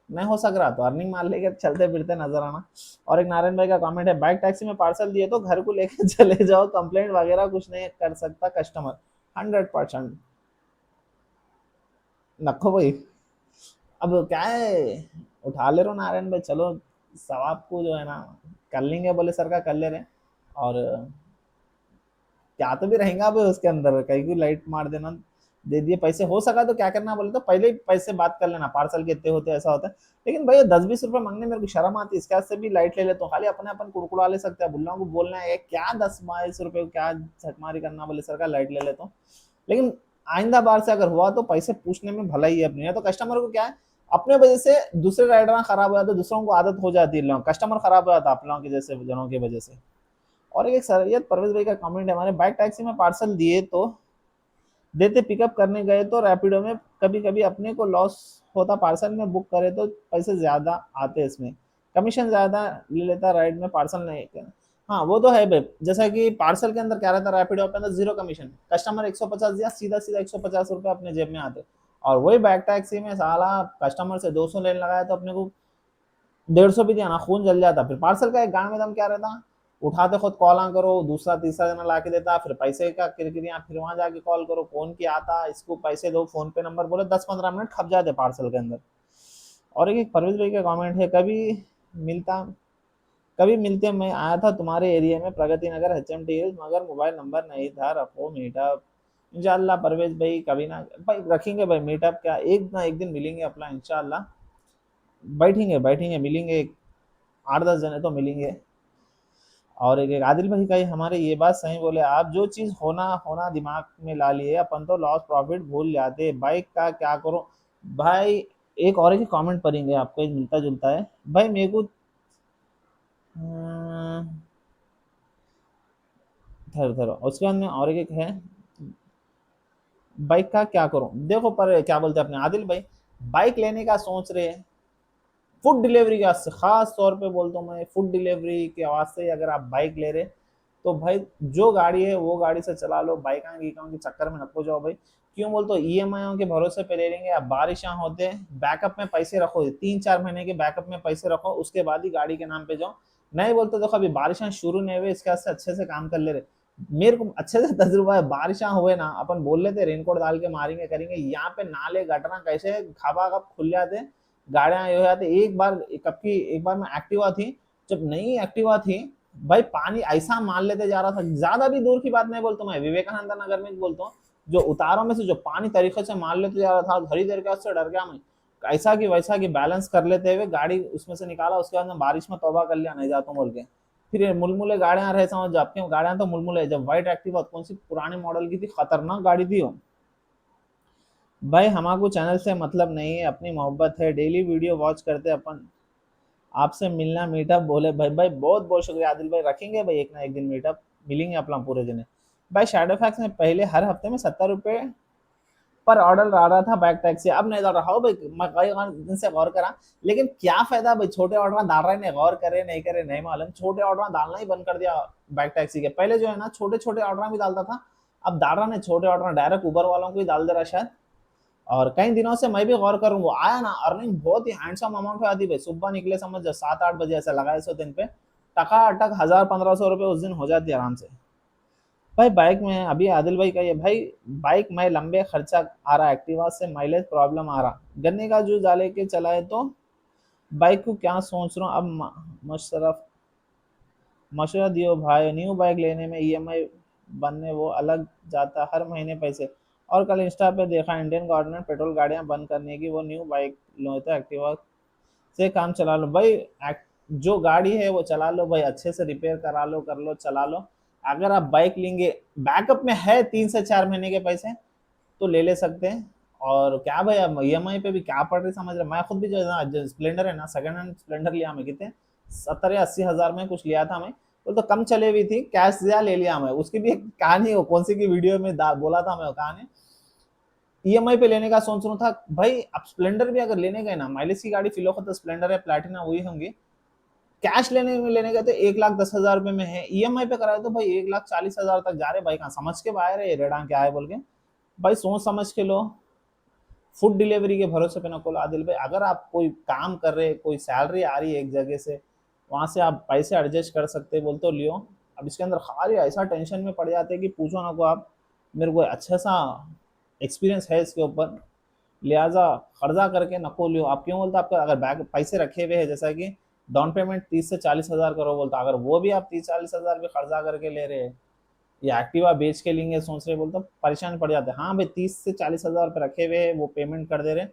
Speaker 1: नहीं हो सक रहा तो अर्निंग मार लेके चलते फिरते नजर आना। और एक नारायण भाई का कमेंट है, बाइक टैक्सी में पार्सल दिए तो घर को लेके चले जाओ, कंप्लेंट वगैरह कुछ नहीं कर सकता कस्टमर, 100%। नखो भाई, अब क्या है, उठा ले रहे हो नारायण भाई, चलो सवाब को जो है ना कर लेंगे, बोले सर का कर ले रहे। और क्या तो भी रहेगा भाई उसके अंदर, कहीं की लाइट मार देना, दे दिए पैसे, हो सका तो क्या करना बोले तो पहले ही पैसे बात कर लेना, पार्सल के इतने होते ऐसा होता है। लेकिन भैया 10-20 रुपए मांगने मेरे को शर्म आती है, इसके से भी लाइट ले लेता हूँ, खाली अपने अपन कुड़कुड़ा ले सकते हैं, बुल्ला को बोलना है क्या 10-22 रुपए क्या झकमारी करना, बोले सर का लाइट ले लेता हूँ। लेकिन आइंदा बार से अगर हुआ तो पैसे पूछने में भला ही है अपने, या तो कस्टमर को क्या है, अपने वजह से दूसरे राइडर खराब हो जाते, दूसरों को आदत हो जाती है, लोग कस्टमर खराब हो जाता है आप लोगों के जैसे जनों की वजह से। और एक सैयद परवेज भाई का कमेंट है, हमारे बाइक टैक्सी में पार्सल दिए तो देते, पिकअप करने गए तो रैपिडो में कभी कभी अपने को लॉस होता, पार्सल में बुक करे तो पैसे ज्यादा आते, इसमें कमीशन ज्यादा ले लेता, राइड में पार्सल नहीं। हाँ वो तो है भाई, जैसा कि पार्सल के अंदर क्या रहता है, रैपिडो के अंदर 0 कमीशन, कस्टमर 150 दिया, सीधा सीधा 150 रुपये अपने जेब में आते। और वही बैक टैक्सी में साला कस्टमर से 200 लेने लगाया तो अपने को 150 भी दिया ना, खून जल जाता। फिर पार्सल का एक गांड में दम क्या रहता, उठाते खुद कॉल ऑन करो, दूसरा तीसरा जना ला के देता, फिर पैसे का किरकिरियाँ, फिर वहां जाके कॉल करो, कौन की आता, इसको पैसे दो, फोन पे नंबर बोले, 10-15 मिनट खप जाते पार्सल के अंदर। और एक परवेज भाई का कमेंट है, मिलता कभी मिलते, मैं आया था तुम्हारे एरिया में प्रगति नगर HMT हिल्स, मगर मोबाइल नंबर नहीं था, रखो मीटअप। इंशाल्लाह परवेज भाई कभी ना भाई रखेंगे भाई मीटअप, क्या एक ना एक दिन मिलेंगे अपना इंशाल्लाह, बैठेंगे बैठेंगे मिलेंगे, 8-10 जने तो मिलेंगे। और एक आदिल भाई का ही हमारे ये बात सही बोले आप, जो चीज होना होना दिमाग में ला लिए अपन तो लॉस प्रॉफिट भूल जाते, बाइक का क्या करो भाई। एक और ही कमेंट पढ़ेंगे आपको, एक मिलता जुलता है भाई मेरे को। धर धरो उसके बाद में और एक है, बाइक का क्या करूं देखो, पर क्या बोलते हैं अपने आदिल भाई, बाइक लेने का सोच रहे हैं, फूड डिलीवरी के वास्ते खास तौर पे बोलता हूँ मैं, फूड डिलीवरी के वास्ते अगर आप बाइक ले रहे तो भाई जो गाड़ी है वो गाड़ी से चला लो, बाइकां गीकां के चक्कर में नको जाओ भाई। क्यों बोलते हो, ईएमआई के भरोसे पे ले लेंगे, अब बारिश होते हैं, बैकअप में पैसे रखो, 3-4 महीने के बैकअप में पैसे रखो, उसके बाद ही गाड़ी के नाम पे जाओ। नहीं बोलते देखो अभी बारिशें शुरू नहीं हुए, इसके वास्ते अच्छे से काम कर ले रहे। मेरे को अच्छे से तजुर्बा है, बारिशा हुए ना अपन बोल लेते रेनकोट डाल के मारेंगे करेंगे, यहाँ पे नाले गटरा कैसे खबा खब खुल जाते, गाड़ियां ये हो जाती। एक बार मैं एक्टिवा थी, जब नई एक्टिवा थी भाई, पानी ऐसा मान लेते जा रहा था, ज्यादा भी दूर की बात नहीं बोलता मैं, विवेकानंद नगर में बोलता हूँ, जो उतारों में से जो पानी तरीके से मान लेते जा रहा था, घड़ी देर के उससे डर गया मैं, ऐसा कि वैसा कि बैलेंस कर लेते हुए गाड़ी उसमें से निकाला, उसके बाद में बारिश में तौबा कर लिया, नहीं जाता बोल के। फिर ये मुलमुले गाड़ियां रहे, समझ आपके गाड़ियां तो मुलमुले, जब व्हाइट एक्टिवा कौन सी पुराने मॉडल की थी, खतरनाक गाड़ी थी वो। भाई हमारे चैनल से मतलब नहीं है, अपनी मोहब्बत है, डेली वीडियो वॉच करते अपन, आपसे मिलना मीटअप बोले भाई। भाई बहुत बहुत शुक्रिया आदिल भाई, रखेंगे भाई एक ना एक दिन मीटअप, मिलेंगे अपना पूरे जने। भाई शैडो फैक्स में पहले हर हफ्ते में 70 रुपये पर ऑर्डर आ रहा था बैक टैक्स से, अब नहीं डाल रहा हो भाई, मैं कई दिन से गौर करा, लेकिन क्या फायदा भाई, छोटे ऑर्डर डाल रहे नहीं, गौर करे नहीं करे नहीं मालूम, छोटे ऑर्डर डालना ही बंद कर दिया बैक टैक्सी के। पहले जो है ना छोटे छोटे ऑर्डर भी डालता था, अब डाल रहा नहीं छोटे ऑर्डर, डायरेक्ट उबर वालों को ही डाल दे रहा शायद। और कई दिनों से मैं भी गौर करूँ, वो आया ना अर्निंग बहुत ही हैंडसम अमाउंट आती भाई, सुबह निकले समझ 7-8 बजे ऐसा लगाए सो दिन पे, टका अटक 1000-1500 रुपये उस दिन हो जाती है आराम से। भाई बाइक में अभी आदिल भाई का ये भाई, बाइक में लंबे खर्चा आ रहा, एक्टिवा से माइलेज प्रॉब्लम आ रहा, गन्ने का जूस डाले के चलाए तो बाइक को क्या सोच रहा हूँ अब, मशरफ मशवरा दियो भाई, न्यू बाइक लेने में ईएमआई बनने वो अलग जाता हर महीने पैसे। और कल इंस्टा पे देखा इंडियन गवर्नमेंट पेट्रोल गाड़ियां बंद करने की, वो न्यू बाइक लो तो एक्टिवा से काम चला लो भाई। जो गाड़ी है वो चला लो भाई, अच्छे से रिपेयर करा लो, कर लो, चला लो। अगर आप बाइक लेंगे बैकअप में है 3 से 4 महीने के पैसे तो ले सकते हैं। और क्या भाई अब ईएमआई पे भी क्या पड़ रही समझ रहे, मैं खुद भी जो है ना, जो स्प्लेंडर है ना, सेकंड हैंड स्प्लेंडर लिया मैं, कितने 70 या 80 हज़ार में कुछ लिया था मैं, तो कम चले हुई थी, कैश दिया ले लिया मैं। उसकी भी एक कहानी हो, कौन सी की वीडियो में बोला था मैं वो कहानी, ईएमआई पे लेने का सोच रहा था भाई। अब स्प्लेंडर भी अगर लेने गए ना, माइलेज की गाड़ी फिलहाल तो स्प्लेंडर है, प्लेटिना वही होंगी, कैश लेने गए तो 1,10,000 रुपए में है, ईएमआई पे कराए तो भाई 1,40,000 तक जा रहे भाई, कहाँ समझ के बाहर है रेडा क्या है बोल के। भाई सोच समझ के लो, फूड डिलीवरी के भरोसे पे ना खोलो आदिल भाई। अगर आप कोई काम कर रहे, कोई सैलरी आ रही है एक जगह से, वहां से आप पैसे एडजस्ट कर सकते बोल तो लियो। अब इसके अंदर खाली ऐसा टेंशन में पड़ जाते हैं कि पूछो ना को आप, मेरे को अच्छा सा एक्सपीरियंस है इसके ऊपर, लिहाजा कर्जा करके नको लियो। आप क्यों बोलते, आपका अगर बैग पैसे रखे हुए हैं, जैसा कि डाउन पेमेंट 30 से 40 हज़ार करो बोलता, अगर वो भी आप 30-40 हज़ार भी कर्जा करके ले रहे हैं, या एक्टिवा बेच के लेंगे सोच रहे बोलते, परेशान पड़ जाते हैं। हाँ भाई 30 से 40 हज़ार रुपये रखे हुए हैं, वो पेमेंट कर दे रहे,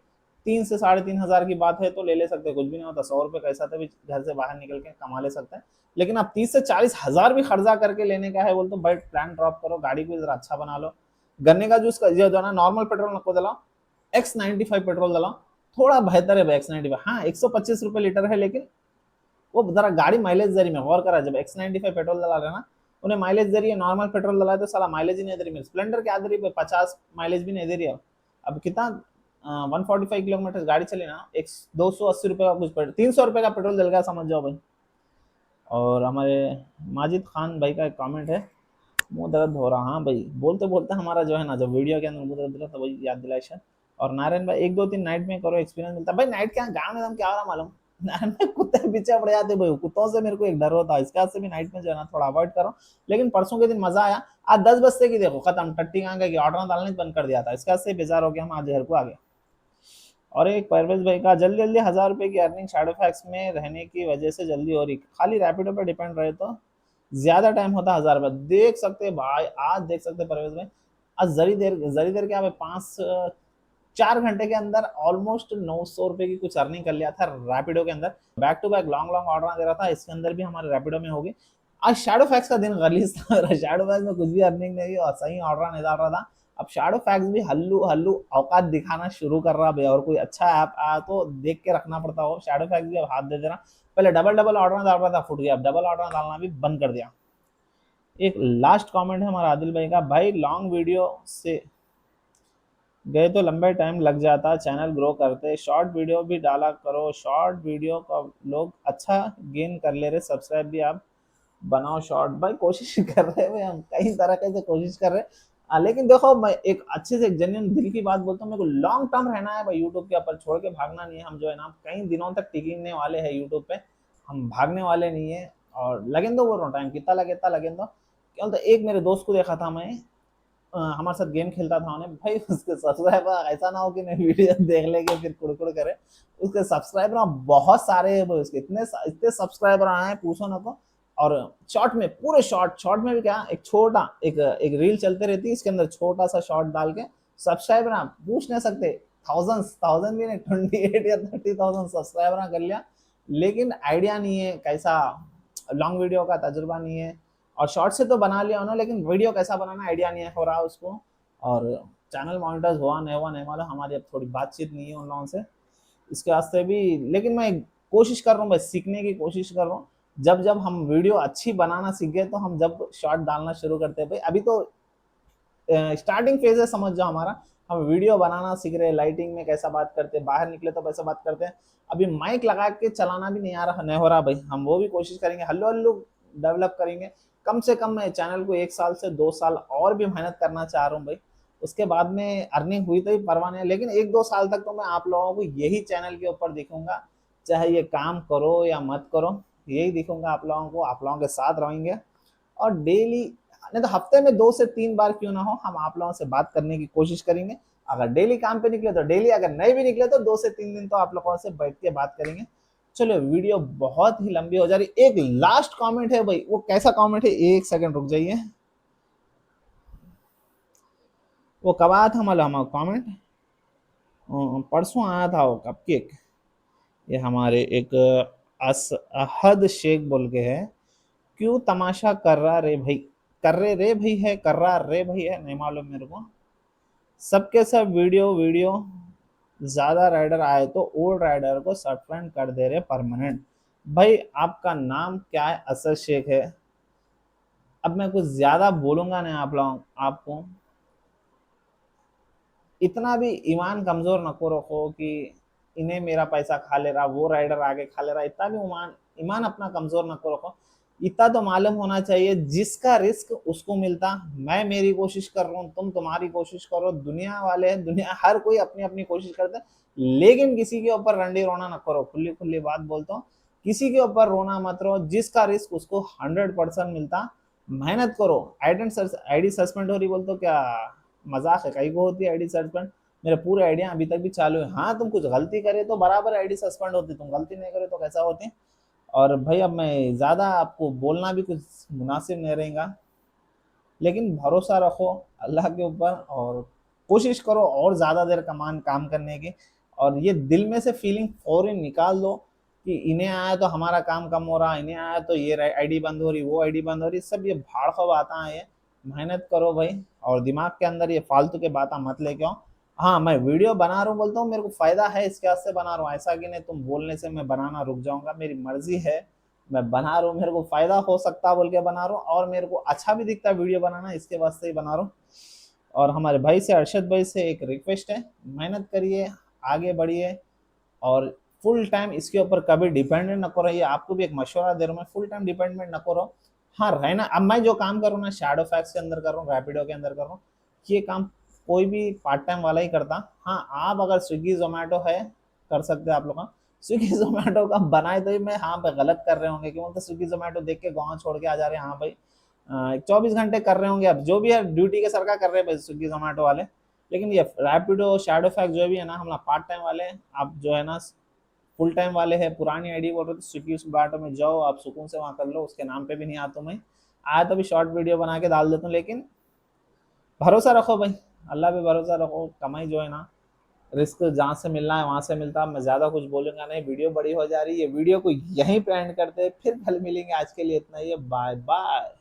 Speaker 1: 3 से 3.5 हज़ार की बात है तो ले सकते, कुछ भी नहीं होता, 100 रुपये कैसा था भी घर से बाहर निकल के कमा ले सकते हैं। लेकिन आप 30 से 40 हज़ार भी खर्चा करके लेने का है बोलते, भाई प्लान ड्रॉप करो, गाड़ी को जरा अच्छा बना लो। गन्ने का जूस का जो ना नॉर्मल पेट्रोल नको दिलाओ, X95 पेट्रोल दिलाओ, थोड़ा बेहतर है भाई X95। हाँ 125 रुपये लीटर है, लेकिन वो जरा गाड़ी माइलेज जरिए में गौर करा, जब X95 पेट्रोल डला रहे ना, उन्हें माइलेज जरिए नॉर्मल पेट्रोल डला तो साला माइलेज ही नहीं दे रही। मेरे स्प्लेंडर क्या दे रही है, 50 माइलेज भी नहीं दे रही है। अब कितना 145 किलोमीटर गाड़ी चली ना, एक 280 रुपये का कुछ 300 रुपये का पेट्रोल जल गया समझ जाओ भाई। और हमारे माजिद खान भाई का एक कमेंट है, मुंह दर्द हो रहा, हाँ भाई बोलते बोलते हमारा जो है ना, जब वीडियो के अंदर मुंह दर्द हो रहा था वही याद दिलाया शायद। और नारायण भाई 1-2-3 नाइट में करो, एक्सपीरियंस मिलता भाई। नाइट क्या गाँव में क्या हो रहा मालूम, नारायण में कुत्ते पीछे पड़ जाते भाई, कुत्तों से मेरे को एक डर होता है, इसके से भी नाइट में जो है ना थोड़ा अवॉइड करो। लेकिन परसों के दिन मजा आया, आज 10 बजते की देखो खत्म, टट्टी कहाँ गई, ऑर्डर डालने बंद कर दिया था, इसके से बेजार हो गया हम आज घर को आ गए। और एक परवेज भाई का, जल्दी जल्दी 1000 रुपए की अर्निंग शैडो फैक्स में रहने की वजह से जल्दी हो रही, खाली रैपिडो पर डिपेंड रहे तो ज्यादा टाइम होता 1000 रुपये देख सकते भाई। आज देख सकते परवेज भाई, आज जरी देर क्या भाई, 5 4 घंटे के अंदर ऑलमोस्ट 900 रुपए की कुछ अर्निंग कर लिया था रैपिडो के अंदर। Back to back long long order दे रहा था, इसके अंदर भी हमारे रैपिडो में होगी। आज शैडो फैक्स का दिन गलीज था। शैडो फैक्स में कुछ भी अर्निंग नहीं हुई और सही ऑर्डर नहीं डाल रहा था। अब शैडो फैक्स भी हल्लू हल्लू औकात दिखाना शुरू कर रहा भाई, और कोई अच्छा ऐप आया तो देख के रखना पड़ता हो। शैडो फैक्स भी अब हाथ दे दे रहा। पहले डबल डबल ऑर्डर डाल रहा था, फुट गया। अब डबल ऑर्डर डालना भी बंद कर दिया। एक लास्ट कमेंट है हमारा आदिल भाई का, भाई लॉन्ग वीडियो से गए तो लंबे टाइम लग जाता, चैनल ग्रो करते, शॉर्ट वीडियो भी डाला करो, शॉर्ट वीडियो का लोग अच्छा गेन कर ले रहे, सब्सक्राइब भी आप बनाओ शॉर्ट। भाई कोशिश कर रहे हैं भाई, हम कई तरह से कोशिश कर रहे हैं। लेकिन देखो मैं एक अच्छे से एक जेन्युइन दिल की बात बोलता हूँ, मेरे को लॉन्ग टर्म रहना है भाई यूट्यूब के ऊपर, छोड़ के भागना नहीं है। हम जो है ना कई दिनों तक टिकने वाले हैं यूट्यूब पे, हम भागने वाले नहीं है। और लगें दो, बोल रहा हूँ टाइम कितना लगे इतना लगें दो। क्यों तो एक मेरे दोस्त को देखा था मैं, हमारे साथ गेम खेलता था उन्हें भाई, उसके सब्सक्राइबर ऐसा ना हो कि नहीं वीडियो देख लेके फिर कुड़कुड़ करे। उसके सब्सक्राइबर ना बहुत सारे है भाई, उसके इतने इतने सब्सक्राइबर आए हैं पूछो ना को। और शॉर्ट में पूरे शॉर्ट में भी क्या, एक छोटा एक रील चलते रहती है, इसके अंदर छोटा सा शॉर्ट डाल के सब्सक्राइबर ना पूछ नहीं सकते, थाउजेंड भी नहीं, 28 या 30,000 सब्सक्राइबर कर लिया। लेकिन आइडिया नहीं है कैसा, लॉन्ग वीडियो का तजुर्बा नहीं है। और शॉर्ट से तो बना लिया उन्होंने, लेकिन वीडियो कैसा बनाना आइडिया नहीं है हो रहा उसको। और चैनल मॉनिटाइज हुआ नहीं मालूम, हमारी अब थोड़ी बातचीत नहीं है उन लोगों से इसके वास्ते भी। लेकिन मैं कोशिश कर रहा हूँ, बस सीखने की कोशिश कर रहा हूँ। जब जब हम वीडियो अच्छी बनाना सीख गए तो हम जब शॉर्ट डालना शुरू करते हैं भाई, अभी तो स्टार्टिंग फेज है समझ जाओ हमारा। हम वीडियो बनाना सीख रहे हैं, लाइटिंग में कैसा बात करते हैं, बाहर निकले तो कैसा बात करते हैं। अभी माइक लगा के चलाना भी नहीं आ रहा, नहीं हो रहा भाई, हम वो भी कोशिश करेंगे, हल्लू हल्लू डेवलप करेंगे। कम से कम मैं चैनल को 1 साल से 2 साल और भी मेहनत करना चाह रहा हूँ भाई। उसके बाद में अर्निंग हुई तो ही परवाह नहीं है, लेकिन 1-2 साल तक तो मैं आप लोगों को यही चैनल के ऊपर दिखूंगा, चाहे ये काम करो या मत करो, यही दिखूंगा आप लोगों को, आप लोगों के साथ रहेंगे। और डेली नहीं तो हफ्ते में 2 से 3 बार क्यों ना हो, हम आप लोगों से बात करने की कोशिश करेंगे। अगर डेली काम पे निकले तो डेली, अगर नहीं भी निकले तो 2 से 3 दिन तो आप लोगों से बैठ के बात करेंगे। चलो वीडियो बहुत ही लंबी हो जा रही। एक लास्ट कमेंट है भाई, वो कैसा कमेंट है, 1 सेकंड रुक जाइए। वो कब आया था मालूम कमेंट, परसों आया था वो कप केक। ये हमारे एक अहद शेख बोल के है, क्यों तमाशा कर रहा रे भाई, कर रहे रे भाई है, कर रहा रे भाई है, नहीं मालूम मेरे को। सबके सब वीडियो वीडियो ज्यादा राइडर आए तो ओल्ड राइडर को सस्पेंड कर दे रहे परमानेंट। भाई आपका नाम क्या है, असद शेख है। अब मैं कुछ ज्यादा बोलूंगा नहीं आप लोग आपको, इतना भी ईमान कमजोर नको रखो कि इन्हें मेरा पैसा खा ले रहा, वो राइडर आगे खा ले रहा, इतना भी ईमान ईमान अपना कमजोर नको रखो। इतना तो मालूम होना चाहिए जिसका रिस्क उसको मिलता। मैं मेरी कोशिश कर रहा हूँ, तुम तुम्हारी कोशिश करो, दुनिया वाले हैं, दुनिया हर कोई अपनी अपनी कोशिश करता है। लेकिन किसी के ऊपर रंडी रोना न करो, खुली खुली बात बोलता हूँ, किसी के ऊपर रोना मत रहो, जिसका रिस्क उसको 100% मिलता। मेहनत करो। आईडी सस्पेंड हो रही बोलते हो क्या, मजाक है, कहीं को होती है आईडी सस्पेंड। मेरे पूरे आइडिया अभी तक भी चालू है। हाँ तुम कुछ गलती करे तो बराबर आईडी सस्पेंड होती, तुम गलती नहीं करे तो कैसा होती। और भाई अब मैं ज़्यादा आपको बोलना भी कुछ मुनासिब नहीं रहेगा, लेकिन भरोसा रखो अल्लाह के ऊपर और कोशिश करो और ज़्यादा देर कमान काम करने की। और ये दिल में से फीलिंग फौरन निकाल दो कि इन्हें आया तो हमारा काम कम हो रहा, इन्हें आया तो ये आईडी बंद हो रही, वो आईडी बंद हो रही, सब ये भाड़ खौ बातें हैं। मेहनत करो भाई, और दिमाग के अंदर ये फालतू के बातें मत लेके आओ। हाँ मैं वीडियो बना रहा हूँ बोलता हूँ, मेरे को फायदा है इसके वास्ते बना रहा हूँ, ऐसा कि नहीं तुम बोलने से मैं बनाना रुक जाऊंगा, मेरी मर्जी है, मैं बना रहा हूँ, मेरे को फायदा हो सकता बोल के बना रहा हूँ, और मेरे को अच्छा भी दिखता है वीडियो बनाना, इसके वास्ते ही बना रहा हूँ। और हमारे भाई से, अरशद भाई से एक रिक्वेस्ट है, मेहनत करिए, आगे बढ़िए, और फुल टाइम इसके ऊपर कभी डिपेंडेंट न करो। ये आपको भी एक मशवरा दे रहा हूँ मैं, फुल टाइम डिपेंडेंट न करो। हाँ रहना, अब मैं जो काम कर रहा हूँ ना, शैडो फैक्स के अंदर कर रहा हूँ, रैपिडो के अंदर कर रहा हूँ, ये काम कोई भी पार्ट टाइम वाला ही करता। हाँ आप अगर स्विगी जोमेटो है कर सकते हैं आप लोग। हाँ स्विगी जोमेटो का बनाए तो ही मैं हाँ पे गलत कर रहे होंगे, क्योंकि स्विगी जोमेटो देख के गाँव छोड़ के आ जा रहे हैं। हाँ भाई 24 घंटे कर रहे होंगे, अब जो भी है ड्यूटी के सरकार कर रहे हैं भाई स्विगी जोमेटो वाले। लेकिन ये रैपिडो शैडो फैक्स जो भी है ना, हम पार्ट टाइम वाले हैं, आप जो है ना फुल टाइम वाले हैं। पुरानी आईडी बोल रहे तो स्विगी जोमेटो में जाओ, आप सुकून से वहाँ कर लो, उसके नाम पे भी नहीं आता मैं, आया तो भी शॉर्ट वीडियो बना के डाल देता हूँ। लेकिन भरोसा रखो भाई, अल्लाह पे भरोसा रखो, कमाई जो है ना रिस्क जहाँ से मिलना है वहां से मिलता है। मैं ज्यादा कुछ बोलूंगा नहीं, वीडियो बड़ी हो जा रही है। वीडियो को यहीं पे एंड करते हैं, फिर कल मिलेंगे। आज के लिए इतना ही है, बाय बाय।